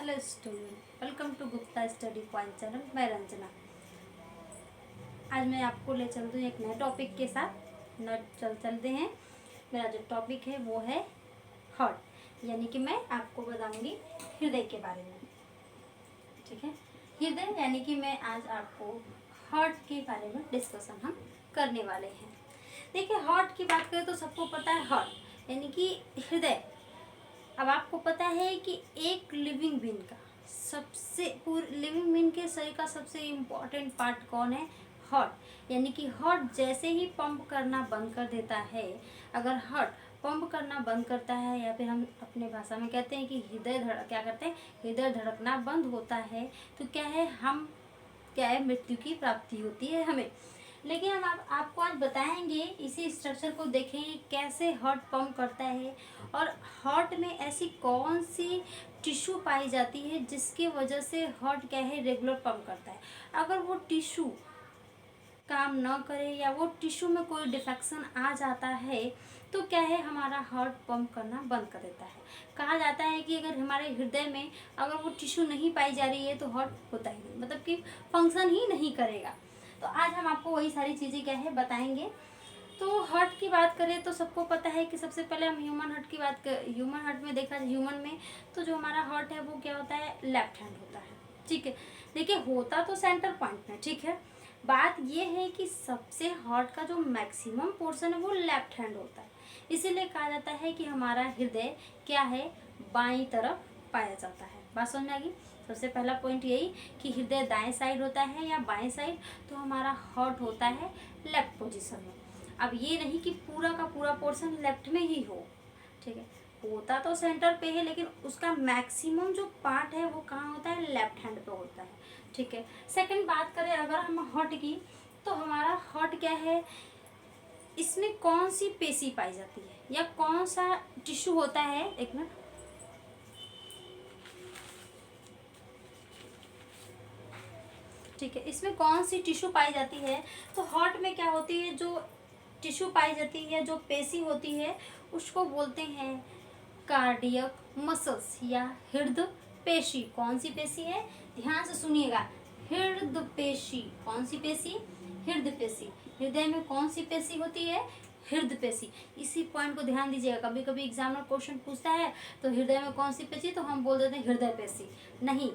Hello student, welcome to Gupta study point channel. मैं रंजना। आज मैं आपको ले चलती हूँ एक नए टॉपिक के साथ। चलते हैं। मेरा जो टॉपिक है वो है हार्ट, यानी कि मैं आपको बताऊंगी हृदय के बारे में। ठीक है, हृदय यानी कि मैं आज आपको हार्ट के बारे में डिस्कशन हम करने वाले हैं। देखिए, हार्ट की बात करें तो सबको पता है हार्ट यानी कि हृदय। अब आपको पता है कि एक लिविंग बीइंग का लिविंग बीइंग के शरीर का सबसे इम्पोर्टेंट पार्ट कौन है? हार्ट। यानी कि हार्ट जैसे ही पंप करना बंद कर देता है, अगर हार्ट पंप करना बंद करता है या फिर हम अपने भाषा में कहते हैं कि हृदय धड़कना बंद होता है, तो क्या है मृत्यु की प्राप्ति होती है हमें। लेकिन हम आपको आज बताएंगे, इसी स्ट्रक्चर को देखेंगे कैसे हार्ट पंप करता है और हार्ट में ऐसी कौन सी टिश्यू पाई जाती है जिसकी वजह से हार्ट क्या है रेगुलर पंप करता है। अगर वो टिश्यू काम न करे या वो टिश्यू में कोई डिफेक्शन आ जाता है तो क्या है हमारा हार्ट पंप करना बंद कर देता है। कहा जाता है कि अगर हमारे हृदय में अगर वो टिश्यू नहीं पाई जा रही है तो हार्ट होता ही नहीं, मतलब कि फंक्शन ही नहीं करेगा। तो आज हम आपको वही सारी चीज़ें क्या है बताएंगे। तो हार्ट की बात करें तो सबको पता है कि सबसे पहले हम ह्यूमन हार्ट में देखा ह्यूमन में तो जो हमारा हार्ट है वो क्या होता है, लेफ्ट हैंड होता है। ठीक है, देखिए होता तो सेंटर पॉइंट में, ठीक है। बात ये है कि सबसे हार्ट का जो मैक्सिमम पोर्शन है वो लेफ्ट हैंड होता है, इसीलिए कहा जाता है कि हमारा हृदय क्या है, बाईं तरफ पाया जाता है। बात समझ में आ गई। सबसे पहला पॉइंट यही कि हृदय दाएं साइड होता है या बाएं साइड, तो हमारा हार्ट होता है लेफ्ट पोजीशन में। अब ये नहीं कि पूरा का पूरा पोर्शन लेफ्ट में ही हो, ठीक है, होता तो सेंटर पे है लेकिन उसका मैक्सिमम जो पार्ट है वो कहाँ होता है, लेफ्ट हैंड पे होता है। ठीक है, सेकंड बात करें अगर हम हार्ट की, तो हमारा हार्ट क्या है, इसमें कौन सी पेशी पाई जाती है या कौन सा टिश्यू होता है। एक मिनट, ठीक है, इसमें कौन सी टिश्यू पाई जाती है। तो हार्ट में क्या होती है, जो टिश्यू पाई जाती है, जो पेशी होती है, उसको बोलते हैं कार्डियक मसल्स या हृदय पेशी। कौन सी पेशी है, ध्यान से सुनिएगा, हृदय पेशी। कौन सी पेशी, हृदय पेशी। हृदय में कौन सी पेशी होती है, हृदय पेशी। इसी पॉइंट को ध्यान दीजिएगा, कभी कभी एग्जामिनर क्वेश्चन पूछता है तो हृदय में कौन सी पेशी, तो हम बोल देते हैं हृदय पेशी, नहीं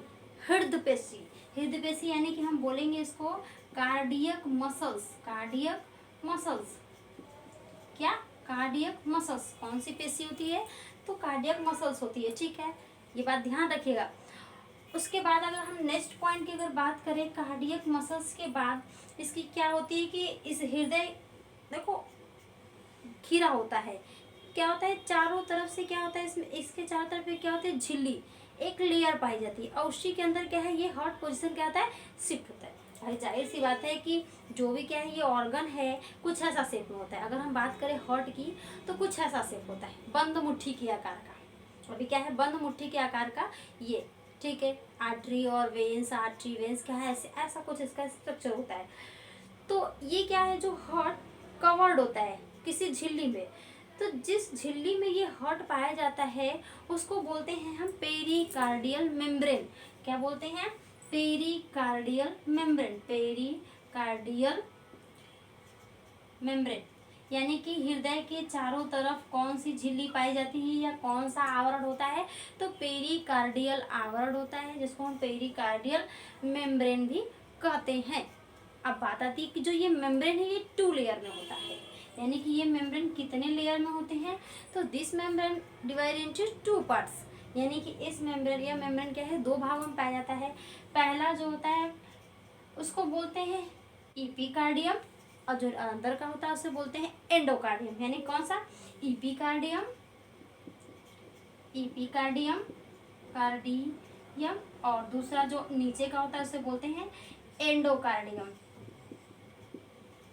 हृदय पेशी। हृदय पेशी यानी कि हम बोलेंगे इसको कार्डियक मसल्स। कार्डियक मसल्स क्या, कार्डियक मसल्स कौन सी पेशी होती है, तो कार्डियक मसल्स होती है। ठीक है, ये बात ध्यान रखिएगा। उसके बाद अगर हम नेक्स्ट पॉइंट की अगर बात करें, कार्डियक मसल्स के बाद इसकी क्या होती है कि इस हृदय देखो घिरा होता है, क्या होता है चारों तरफ से, क्या होता है इसमें, इसके चारों तरफ क्या होती है, झिल्ली, एक लेयर पाई जाती है और उसी के अंदर क्या है, ये हार्ट पोजीशन क्या होता है, शिफ्ट होता है। भाई जाहिर सी बात है कि जो भी क्या है ये ऑर्गन है कुछ ऐसा शेप में होता है। अगर हम बात करें हार्ट की तो कुछ ऐसा शेप होता है, बंद मुट्ठी के आकार का। अभी क्या है, बंद मुट्ठी के आकार का ये, ठीक है। आर्टरी वेंस क्या है, ऐसा कुछ इसका स्ट्रक्चर होता है। तो ये क्या है, जो हार्ट कवर्ड होता है किसी झिल्ली में, तो जिस झिल्ली में ये हार्ट पाया जाता है उसको बोलते हैं हम पेरिकार्डियल मेम्ब्रेन। क्या बोलते हैं, पेरिकार्डियल मेम्ब्रेन। पेरिकार्डियल मेम्ब्रेन यानी कि हृदय के चारों तरफ कौन सी झिल्ली पाई जाती है या कौन सा आवरण होता है, तो पेरिकार्डियल आवरण होता है, जिसको हम पेरिकार्डियल मेम्ब्रेन भी कहते हैं। अब बात आती है कि जो ये मेम्ब्रेन है ये 2 लेयर में होता है, यानी कि ये मेम्ब्रेन कितने लेयर में होते हैं, तो this membrane divide into 2 parts. यानी कि इस मेम्ब्रेन क्या है, 2 भागों में पाया जाता है। पहला जो होता है उसको बोलते हैं इपिकार्डियम और जो अंदर का होता है उसे बोलते हैं एंडोकार्डियम। यानी कौन सा, इपिकार्डियम, इपिकार्डियम कार्डियम, और दूसरा जो नीचे का होता है उसे बोलते हैं एंडोकार्डियम।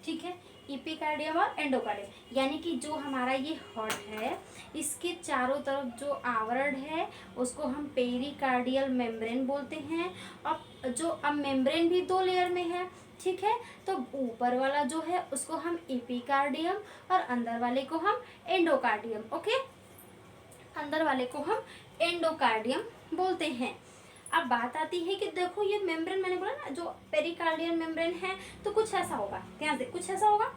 ठीक है, इपिकार्डियम और एंडोकार्डियम। यानी कि जो हमारा ये हार्ट है इसके चारों तरफ जो आवरण है उसको हम पेरिकार्डियल मेम्ब्रेन बोलते हैं। और जो अब मेम्ब्रेन भी 2 लेयर में है, ठीक है, तो ऊपर वाला जो है उसको हम एपिकार्डियम और अंदर वाले को हम एंडोकार्डियम, ओके, अंदर वाले को हम एंडोकार्डियम बोलते हैं। अब बात आती है कि देखो ये मेम्ब्रेन, मैंने बोला ना जो पेरिकार्डियल मेम्ब्रेन है तो कुछ ऐसा होगा, ध्यान से कुछ ऐसा होगा,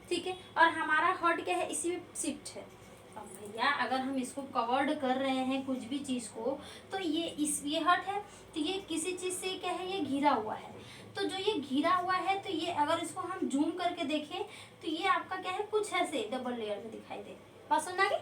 ठीक है। और हमारा हार्ट क्या है, इसी में शिफ्ट है। अब भैया अगर हम इसको कवर्ड कर रहे हैं कुछ भी चीज़ को, तो ये हार्ट है, तो ये किसी चीज़ से क्या है, ये घिरा हुआ है। तो जो ये घिरा हुआ है, तो ये अगर इसको हम जूम करके देखें तो ये आपका क्या है, कुछ ऐसे डबल लेयर में दिखाई दे। बात समझ आ गई,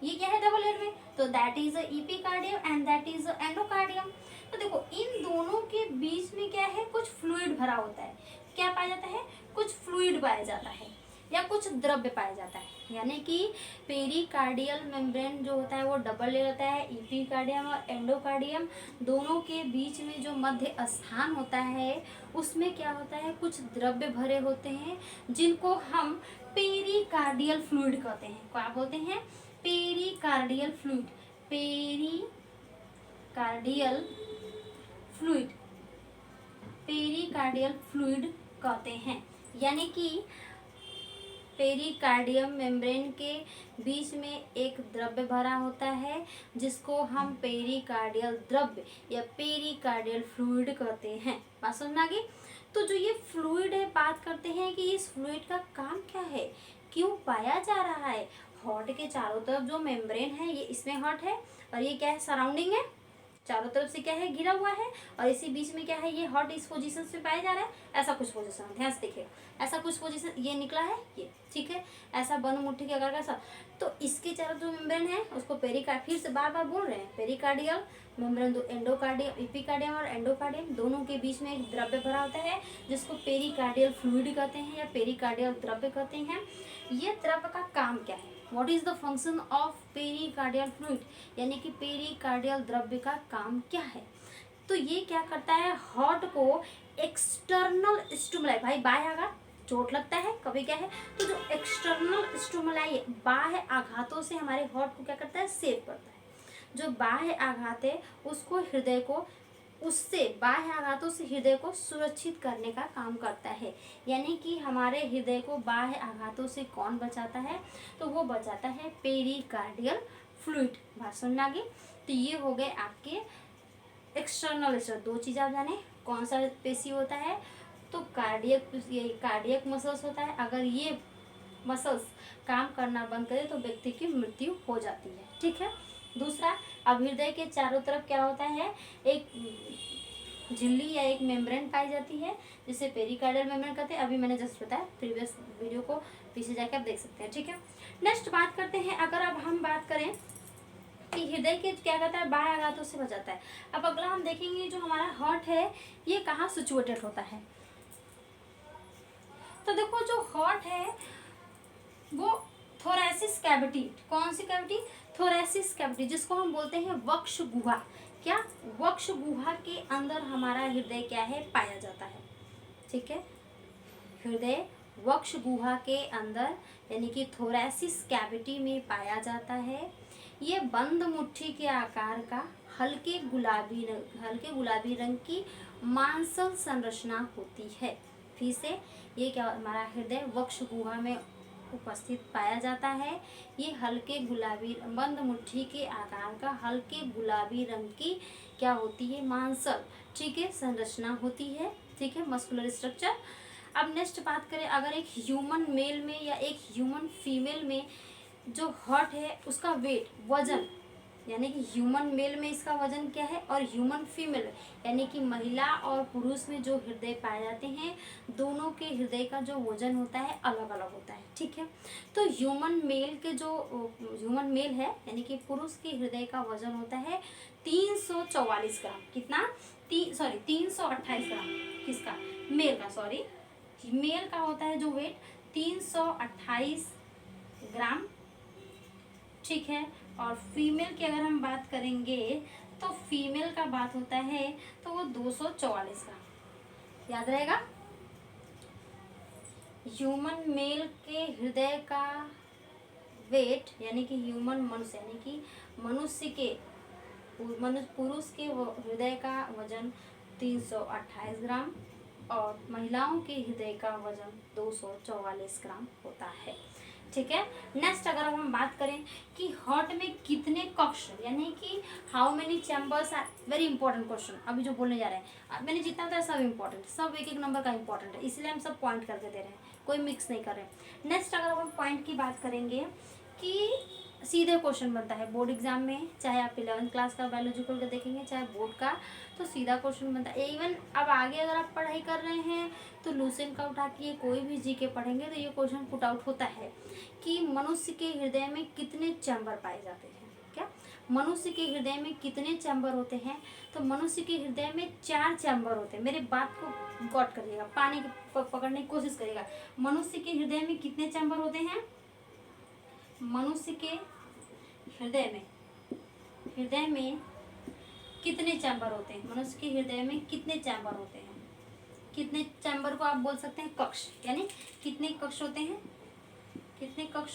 ये क्या है डबल लेयर में, तो that is epicardium and that is endocardium. तो देखो इन दोनों के बीच में क्या है, कुछ फ्लूइड भरा होता है। क्या पाया जाता है, कुछ फ्लूइड पाया जाता है या कुछ द्रव्य पाया जाता है। यानी कि पेरिकार्डियल मेम्ब्रेन जो होता है वो डबल लेयर होता है। एपिकार्डियम और एंडोकार्डियम दोनों के बीच में जो मध्य स्थान होता है उसमें क्या होता है, कुछ द्रव्य भरे होते हैं जिनको हम पेरिकार्डियल फ्लूइड कहते हैं। क्या बोलते हैं, pericardial fluid, pericardial fluid, pericardial fluid कहते हैं। यानी कि पेरिकार्डियम मेम्ब्रेन के बीच में एक द्रव्य भरा होता है जिसको हम पेरिकार्डियल द्रव्य या पेरिकार्डियल फ्लूइड कहते हैं। बात समझ में आ गई। तो जो ये फ्लूइड है, बात करते हैं कि इस फ्लूइड का काम क्या है, क्यों पाया जा रहा है। हार्ट के चारों तरफ जो मेम्ब्रेन है, ये इसमें हार्ट है और ये क्या है, सराउंडिंग है, चारों तरफ से क्या है, घिरा हुआ है, और इसी बीच में क्या है, ये हार्ट इस पोजीशन में पाया जा रहा है। ऐसा कुछ पोजीशन, ध्यान से देखिएगा, ऐसा कुछ पोजीशन ये निकला है ये, ठीक है, ऐसा बंद मुट्ठी के आकार का ऐसा। तो इसके चारों जो मेम्ब्रेन है उसको फिर से बार बार बोल रहे हैं, पेरिकार्डियल मेम्ब्रेन, दो एंडोकार्डियम, एपिकार्डियम और एंडोकार्डियम दोनों के बीच में एक द्रव्य भरा होता है जिसको पेरिकार्डियल फ्लूइड कहते हैं या पेरिकार्डियल द्रव्य कहते हैं। ये द्रव्य का काम क्या है, what is the function of pericardial fluid, यानी कि पेरिकार्डियल द्रव्य का काम क्या है। तो ये क्या करता है, हार्ट को एक्सटर्नल स्टिमुलाई, भाई बाह्य आघात, चोट लगता है कभी क्या है, तो जो एक्सटर्नल स्टिमुलाई बाह्य आघातों से हमारे हार्ट को क्या करता है, सेव करता है। जो बाह्य आघात है उसको हृदय को, उससे बाह्य आघातों से हृदय को सुरक्षित करने का काम करता है। यानी कि हमारे हृदय को बाह्य आघातों से कौन बचाता है, तो वो बचाता है पेरिकार्डियल फ्लूइड। बात समझ आ गई। तो ये हो गए आपके एक्सटर्नल स्ट्रक्चर। दो चीज़ आप जाने, कौन सा पेशी होता है, तो कार्डियक, ये कार्डियक मसल्स होता है। अगर ये मसल्स काम करना बंद करे तो व्यक्ति की मृत्यु हो जाती है, ठीक है। दूसरा, अब हृदय के चारों तरफ क्या होता है, एक झिल्ली या एक मेम्ब्रेन पाई जाती है जिसे पेरिकार्डियल मेम्ब्रेन कहते हैं। अभी मैंने जस्ट बताया, प्रीवियस वीडियो को पीछे जाकर आप देख सकते हैं, ठीक है। नेक्स्ट बात करते हैं, अगर अब हम बात करें कि हृदय के क्या कहता है, बाह्य आघातों से बचाता है। अब अगला हम देखेंगे जो हमारा हार्ट है ये कहाँ सिचुएटेड होता है। तो देखो जो हार्ट है वो थोरैसिस कैविटी, कौन सी कैविटी, थोरैसिस कैविटी, जिसको हम बोलते हैं वक्ष गुहा। क्या, वक्ष गुहा के अंदर हमारा हृदय क्या है, पाया जाता है, ठीक है। हृदय वक्ष गुहा के अंदर यानी कि थोरैसिस कैविटी में पाया जाता है। ये बंद मुट्ठी के आकार का हल्के गुलाबी रंग की मांसल संरचना होती है। फिर से, ये क्या, हमारा हृदय वक्ष गुहा में उपस्थित पाया जाता है। ये हल्के गुलाबी बंद मुट्ठी के आकार का हल्के गुलाबी रंग की क्या होती है, मांसल, ठीक है, संरचना होती है, ठीक है, मस्कुलर स्ट्रक्चर। अब नेक्स्ट बात करें, अगर एक ह्यूमन मेल में या एक ह्यूमन फीमेल में जो हार्ट है उसका वेट, वजन, यानी कि ह्यूमन मेल में इसका वजन क्या है और ह्यूमन फीमेल यानी कि महिला और पुरुष में जो हृदय पाए जाते हैं दोनों के हृदय का जो वजन होता है अलग अलग होता है, ठीक है। तो ह्यूमन मेल है यानी कि पुरुष के हृदय का वजन होता है 344 ग्राम। कितना, 328 ग्राम। किसका, मेल का, सॉरी, मेल का होता है जो वेट 328 ग्राम, ठीक है। और फीमेल की अगर हम बात करेंगे तो फीमेल का बात होता है तो वो 244 ग्राम, याद रहेगा। ह्यूमन मेल के हृदय का वेट यानी कि ह्यूमन मनुष्य यानी कि मनुष्य के पुरुष के हृदय का वजन 328 ग्राम और महिलाओं के हृदय का वजन 244 ग्राम होता है, ठीक है। नेक्स्ट अगर हम बात करें कि हार्ट में कितने कक्ष, यानी कि how many chambers are, very important question अभी जो बोलने जा रहे हैं। मैंने जितना बताया सब इंपॉर्टेंट, सब एक एक नंबर का इंपॉर्टेंट है, इसलिए हम सब पॉइंट करके दे रहे हैं, कोई मिक्स नहीं कर रहे हैं। नेक्स्ट अगर हम पॉइंट की बात करेंगे कि सीधे क्वेश्चन बनता है बोर्ड एग्जाम में, चाहे आप 11th क्लास का बायोलॉजिकल का देखेंगे चाहे बोर्ड का, तो सीधा क्वेश्चन बनता है। इवन अब आगे अगर आप पढ़ाई कर रहे हैं तो लूसेंट का उठा के कोई भी जीके पढ़ेंगे तो ये क्वेश्चन पुट आउट होता है कि मनुष्य के हृदय में कितने चैम्बर पाए जाते हैं। क्या मनुष्य के हृदय में कितने चैम्बर होते हैं? तो मनुष्य के हृदय में 4 चैम्बर होते हैं। मेरे बात को गॉट करिएगा, पानी पकड़ने की कोशिश करिएगा। मनुष्य के हृदय में कितने चैम्बर होते हैं? मनुष्य के हृदय में कितने चैम्बर होते हैं? मनुष्य के हृदय में कितने चैम्बर होते हैं? कितने चैम्बर को आप बोल सकते हैं कक्ष, यानी कितने कक्ष होते हैं? कितने कक्ष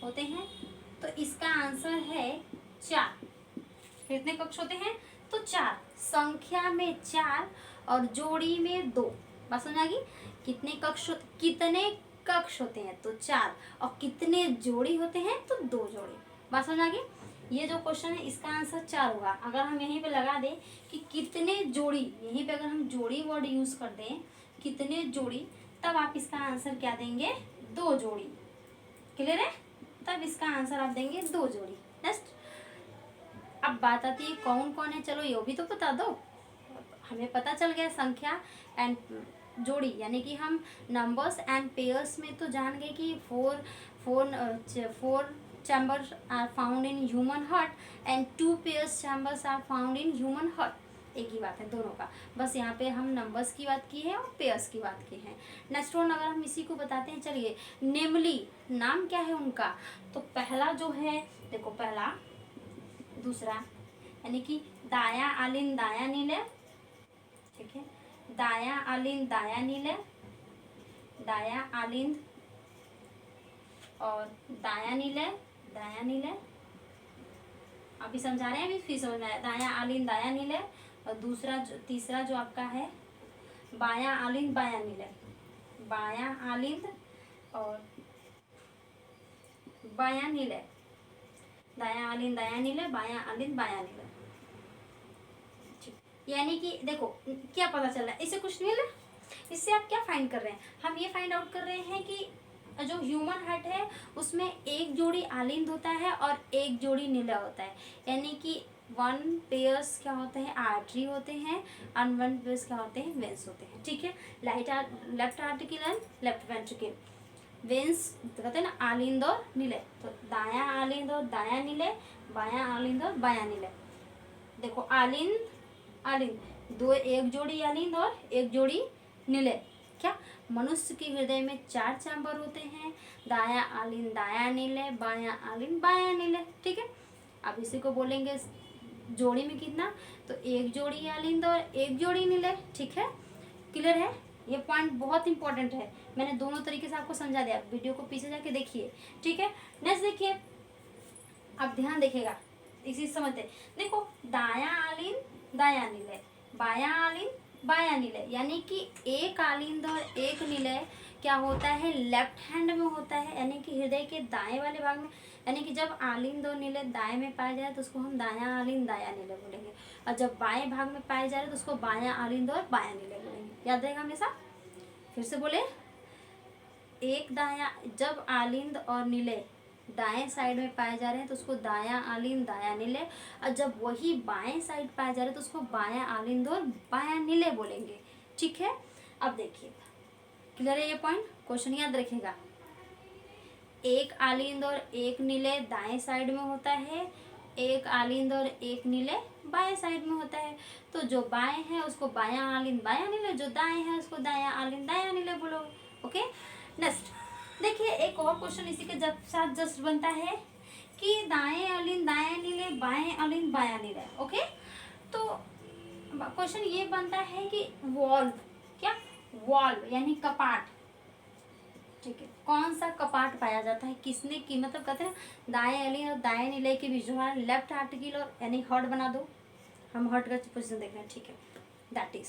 होते हैं? तो इसका आंसर है 4। कितने कक्ष होते हैं? तो 4, संख्या में 4 और जोड़ी में 2। बात समझ आ गई? कितने कक्ष होते हैं? तो 4, और कितने जोड़ी होते हैं? तो 2 जोड़ी। बात समझ आ गई? ये जो क्वेश्चन है इसका आंसर 4 होगा। अगर हम यहीं पे लगा दें कि कितने जोड़ी, यहीं पे अगर हम जोड़ी वर्ड यूज कर दें, कितने जोड़ी, तब आप इसका आंसर क्या देंगे? 2 जोड़ी। क्लियर है? तब इसका आंसर आप देंगे 2 जोड़ी। नेक्स्ट अब बात आती है कौन कौन है, चलो ये भी तो बता दो। हमें पता चल गया संख्या एंड जोड़ी, यानी कि हम नंबर्स एंड पेयर्स में तो जान गए कि 4 chambers are found in human heart and 2 pairs chambers are found in human heart। एक ही बात है दोनों का, बस यहाँ पे हम नंबर्स की बात की है और पेयर्स की बात की है। नेक्स्ट वन अगर हम इसी को बताते हैं, चलिए नेमली, नाम क्या है उनका? तो पहला जो है, देखो पहला, दूसरा, यानी कि दाया आलिन दाया नीले, ठीक है, दाया आलिंद दाया नीले, दाया आलिंद और दाया नीले, दाया नीले। अभी समझा रहे हैं, अभी फिर समझ में आया। दाया आलिंद दाया नीले, और दूसरा तीसरा जो आपका है बाया आलिंद बाया नीले, बाया आलिंद और बाया नीले, दाया आलिंद दाया नीले, बाया आलिंद बाया नीले। यानी कि देखो क्या पता चल रहा है, इससे कुछ नहीं मिला। इससे आप क्या फाइंड कर रहे हैं? हम ये फाइंड आउट कर रहे हैं कि जो ह्यूमन हार्ट है उसमें एक जोड़ी आलिंद होता है और एक जोड़ी नीला होता है, यानी कि 1 पेयर्स क्या होते हैं? आर्टरी होते हैं, और 1 पेयर्स क्या होते हैं? वेंस होते हैं। ठीक है, left article and left ventricle, veins कहते हैं ना, आलिंद और नीले। तो दाया आलिंद और दाया नीले, बाया आलिंद और बाया नीले। देखो आलिंद आलिंद दो, एक जोड़ी आलिंद और एक जोड़ी नीले। क्या मनुष्य के हृदय में 4 चैम्बर होते हैं, दाया आलिंद दाया नीले, बाया आलिंद बाया नीले। ठीक है, अब इसी को बोलेंगे जोड़ी में कितना? तो एक जोड़ी आलिंद और एक जोड़ी नीले। ठीक है, क्लियर है? ये पॉइंट बहुत इंपॉर्टेंट है, मैंने दोनों तरीके से आपको समझा दिया, वीडियो को पीछे जाके देखिए। ठीक है, नेक्स्ट देखिए, अब ध्यान देखिएगा, इसी समझते। देखो दाया आलिंद दाया नीले, बाया आलिंद बाया नीले, यानी कि एक आलिंद और एक नीले क्या होता है? लेफ्ट हैंड में होता है, यानी कि हृदय के दाएं वाले भाग में। यानी कि जब आलिंद और नीले दाएं में पाए जाए तो उसको हम दाया आलिंद दाया नीले बोलेंगे, और जब बाएं भाग में पाए जा रहे तो उसको बाया आलिंद और बाया नीले बोलेंगे। याद रहेगा हमेशा? फिर से बोले, एक दाया, जब आलिंद और नीले दाएं साइड में पाए जा रहे हैं तो उसको दाया आलिंद दाया नीले, और जब वही बाएं साइड पाए जा रहे हैं तो उसको बाया आलिंद और बाया नीले बोलेंगे। ठीक है, अब देखिए, क्लियर है ये पॉइंट? क्वेश्चन याद रखिएगा, एक आलिंद और एक नीले दाएं साइड में होता है, एक आलिंद और एक नीले बाएं साइड में होता है। तो जो बाएं है उसको बाया आलिंद बाया नीले, जो दाएं है उसको दाया आलिंद दाया नीले बोलो। ओके, नेक्स्ट देखिए, एक और क्वेश्चन इसी के साथ जस्ट बनता है कि दाएं आलिंद दाया नीले, बाएं आलिंद बाया नीले। ओके, तो क्वेश्चन ये बनता है कि वॉल्व, क्या वॉल्व यानी कपाट, ठीक है, कौन सा कपाट पाया जाता है? किसने की, मतलब कहते हैं दाएं आलिंद और दाएं नीले के बीच जो है लेफ्ट आर्टिकल और यानी हर्ट बना दो, हम हर्ट का पोजिशन देख रहे हैं। ठीक है, दैट इज,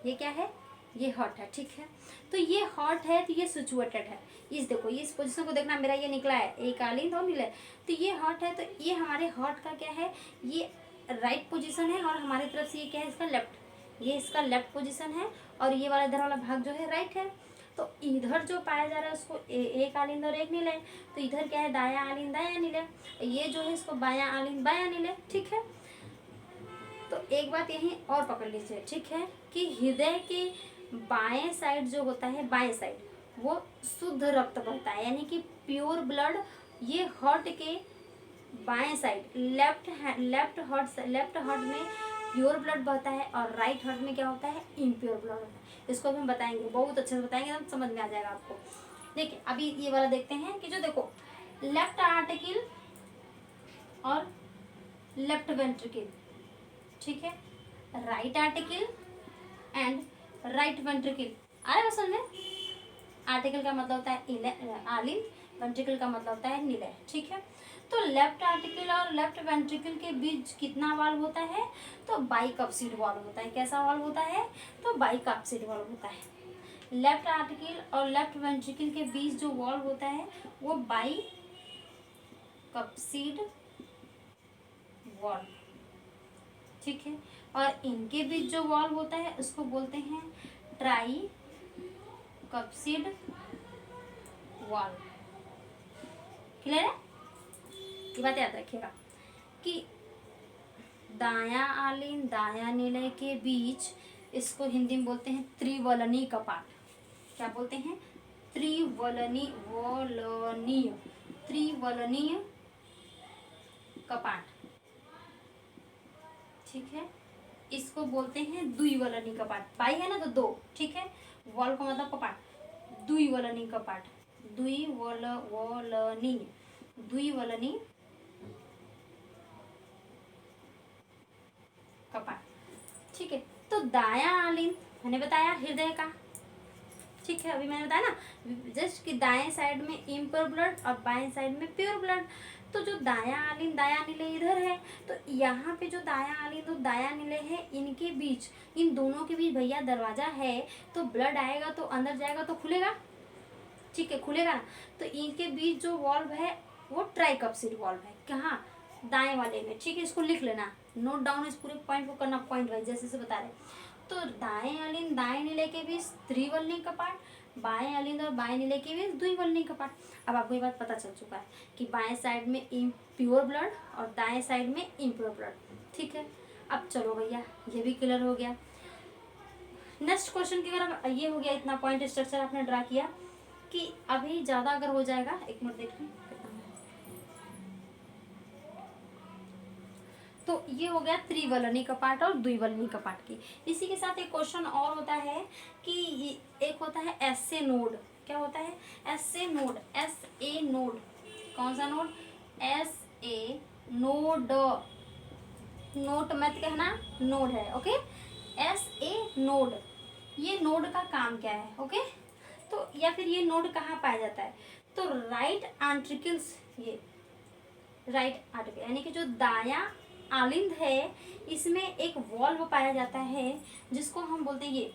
ये क्या है? ये हॉट है, ठीक है। तो ये हॉट है तो ये सिचुएटेड है। इस देखो इस पोजीशन को देखना, मेरा ये निकला है एक आलिंद और नीले, तो ये हॉट है, तो ये हमारे हॉट का क्या है, ये राइट पोजीशन है और हमारी तरफ से ये क्या है इसका लेफ्ट, ये इसका लेफ्ट पोजीशन है और ये वाला इधर वाला भाग जो है राइट है। तो इधर जो पाया जा रहा है उसको एक आलिंद और एक नीले, तो इधर क्या है दाया आलिंद दाया नीले, ये जो है इसको बाया आलिंद बाया नीले, ठीक है। तो एक बात यही और पकड़ लीजिए, ठीक है, कि हृदय के बाएं साइड जो होता है, बाएं साइड वो शुद्ध रक्त बहता है, यानी कि प्योर ब्लड। ये हार्ट के बाएं साइड लेफ्ट हार्ट में प्योर ब्लड बहता है और राइट हार्ट में क्या होता है, इम्प्योर ब्लड होता है। इसको भी हम बताएंगे, बहुत अच्छे से बताएंगे, एकदम समझ में आ जाएगा आपको। देखिए अभी ये वाला देखते हैं कि जो देखो लेफ्ट आर्टिकल और लेफ्ट वेंट्रिकल, ठीक है, right article and right ventricle. आ रहा है समझ में? आर्टिकल का मतलब होता है आलिंद, वेंट्रिकल का मतलब होता है नीले, ठीक है। तो लेफ्ट आर्टिकल और लेफ्ट वेंट्रिकल के बीच कितना वाल्व होता है, तो बाइकप्सिड वाल्व होता है। कैसा वाल्व होता है, तो बाइकप्सिड वाल्व होता है। लेफ्ट आर्टिकल और लेफ्ट वेंट्रिकल के बीच जो वाल्व होता है वो बाइकप्सिड वाल्व, ठीक है। और इनके बीच जो वाल्व होता है उसको बोलते हैं ट्राइकप्सिड वाल्व। क्लियर है? ये बात याद रखिएगा कि दाया आलिंद दाया निलय के बीच इसको हिंदी में बोलते हैं त्रिवलनीय कपाट। क्या बोलते हैं? त्रिवलनीय कपाट, ठीक है। इसको बोलते हैं द्विवलनीय कपाट। बाई है ना तो दो, ठीक है, वॉल का मतलब कपाट, द्विवलनीय कपाट, द्विवलनीय कपाट, ठीक है। तो दाया आलिंद मैंने बताया हृदय का, ठीक है, अभी मैंने बताया ना जस्ट कि दाएं साइड में इम्प्योर ब्लड और बाएं साइड में प्योर ब्लड। तो जो दाया आलिंद दाया नीले इधर है, तो यहाँ पे जो दाया आलिंद और दाया नीले है इनके बीच, इन दोनों के बीच भैया दरवाजा है, तो ब्लड आएगा तो अंदर जाएगा तो खुलेगा, ठीक है, खुलेगा ना। तो इनके बीच जो वॉल्व है वो ट्राइकप्सिड वॉल्व है। कहाँ? दाएं वाले में, ठीक है। इसको लिख लेना, नोट डाउन इस पूरे पॉइंट को करना पॉइंट वाइज जैसे से बता रहे। तो दाएं आलिंद दाएं नीले के बीच त्रिवलनीय कपाट, बाएं आलिंद और बाएं नीले के बीच द्विवलनीय कपाट। अब आपको ये बात पता चल चुका है कि बाएं साइड में प्योर ब्लड और दाएं साइड में इम्प्योर ब्लड, ठीक है। अब चलो भैया ये भी क्लियर हो गया। नेक्स्ट क्वेश्चन की अगर ये हो गया, इतना पॉइंट स्ट्रक्चर आपने ड्रा किया कि अभी ज़्यादा अगर हो जाएगा, एक मिनट देख लें, तो ये हो गया त्रिवलनीय कपाट और द्विवलनीय कपाट की। इसी के साथ एक क्वेश्चन और होता है कि एक होता है एसए नोड। क्या होता है? एसए नोड, एसए नोड, कौन सा नोड? एसए नोड, नोट मत कहना, नोड है, ओके। एसए नोड, ये नोड का काम क्या है, ओके। तो या फिर ये नोड कहाँ पाया जाता है, तो राइट आर्टिकल्स, ये राइट आर्टिकल यानी कि जो दाया आलिंद है इसमें एक वॉल्व पाया जाता है जिसको हम बोलते हैं ये,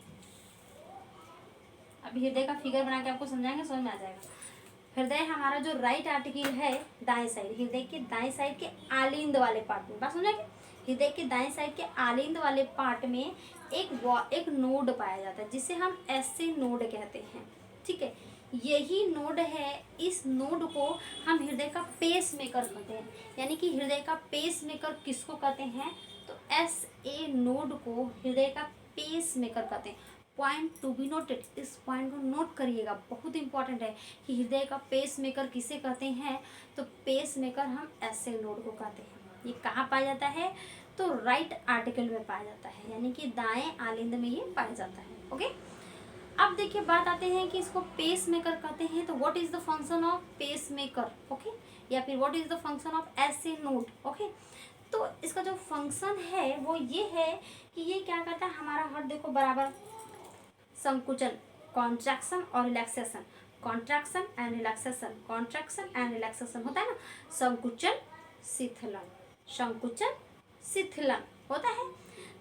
अभी हृदय का फिगर बना के आपको समझाएंगे, समझ में आ जाएगा। हृदय हमारा जो राइट आर्टिकल है दाएं साइड, हृदय के दाएं साइड के आलिंद वाले पार्ट में, बात समझा? हृदय के दाएं साइड के आलिंद वाले पार्ट में एक नोड पाया जाता है जिसे हम एसए नोड कहते हैं, ठीक है। यही नोड है, इस नोड को हम हृदय का पेस मेकर कहते हैं। यानी कि हृदय का पेस मेकर किसको कहते हैं, तो एसए नोड को हृदय का पेस मेकर कहते हैं। पॉइंट टू बी नोटेड, इस पॉइंट को नोट करिएगा, बहुत इंपॉर्टेंट है कि हृदय का पेस मेकर किसे कहते हैं, तो पेस मेकर हम एसए नोड को कहते हैं। ये कहाँ पाया जाता है, तो राइट आर्टिकल में पाया जाता है, यानी कि दाएं आलिंद में ये पाया जाता है, ओके। अब देखिए बात आते हैं कि इसको पेस मेकर कहते हैं, तो what is the function of pacemaker, okay, या फिर what is the function of SA node, okay. तो इसका जो फंक्शन है वो ये है कि ये क्या करता है, हमारा हार्ट देखो बराबर संकुचन, कॉन्ट्रैक्शन और relaxation, contraction and relaxation, contraction and relaxation होता है ना, संकुचन शिथिलन, संकुचन शिथिलन होता है।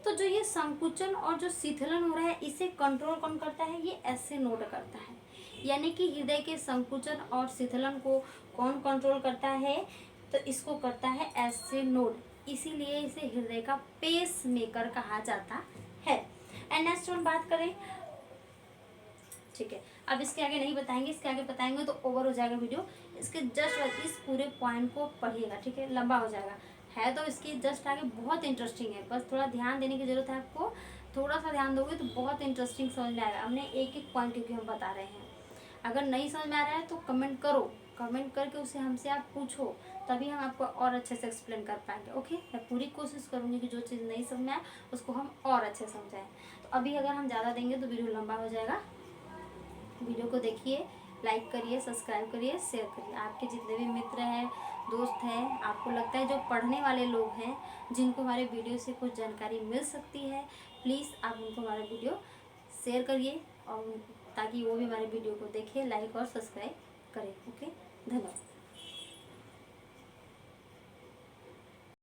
तो जो ये संकुचन और जो शिथिलन हो रहा है इसे कंट्रोल कौन करता है, ये ऐसे नोड करता है। यानी कि हृदय के संकुचन और शिथिलन को कौन कंट्रोल करता है, तो इसको करता है ऐसे नोड, इसीलिए इसे हृदय का पेस मेकर कहा जाता है। एंड नेक्स्ट हम बात करें, ठीक है, अब इसके आगे नहीं बताएंगे, इसके आगे बताएंगे तो ओवर हो जाएगा वीडियो। इसके जस्ट इस पूरे पॉइंट को पढ़िएगा, ठीक है, लंबा हो जाएगा। है तो इसके जस्ट आगे बहुत इंटरेस्टिंग है, बस थोड़ा ध्यान देने की जरूरत है आपको। थोड़ा सा ध्यान दोगे तो बहुत इंटरेस्टिंग समझ में आएगा। हमने एक एक पॉइंट क्योंकि हम बता रहे हैं। अगर नहीं समझ में आ रहा है तो कमेंट करो, कमेंट करके उसे हमसे आप पूछो, तभी हम आपको और अच्छे से एक्सप्लेन कर पाएंगे। ओके, मैं पूरी कोशिश करूँगी कि जो चीज़ नहीं समझ में आए उसको हम और अच्छे से समझाएं। तो अभी अगर हम ज़्यादा देंगे तो वीडियो लंबा हो जाएगा। वीडियो को देखिए, लाइक करिए, सब्सक्राइब करिए, शेयर करिए। आपके जितने भी मित्र हैं, दोस्त हैं, आपको लगता है जो पढ़ने वाले लोग हैं, जिनको हमारे वीडियो से कुछ जानकारी मिल सकती है, प्लीज़ आप उनको हमारा वीडियो शेयर करिए, और ताकि वो भी हमारे वीडियो को देखें, लाइक और सब्सक्राइब करें। ओके, धन्यवाद।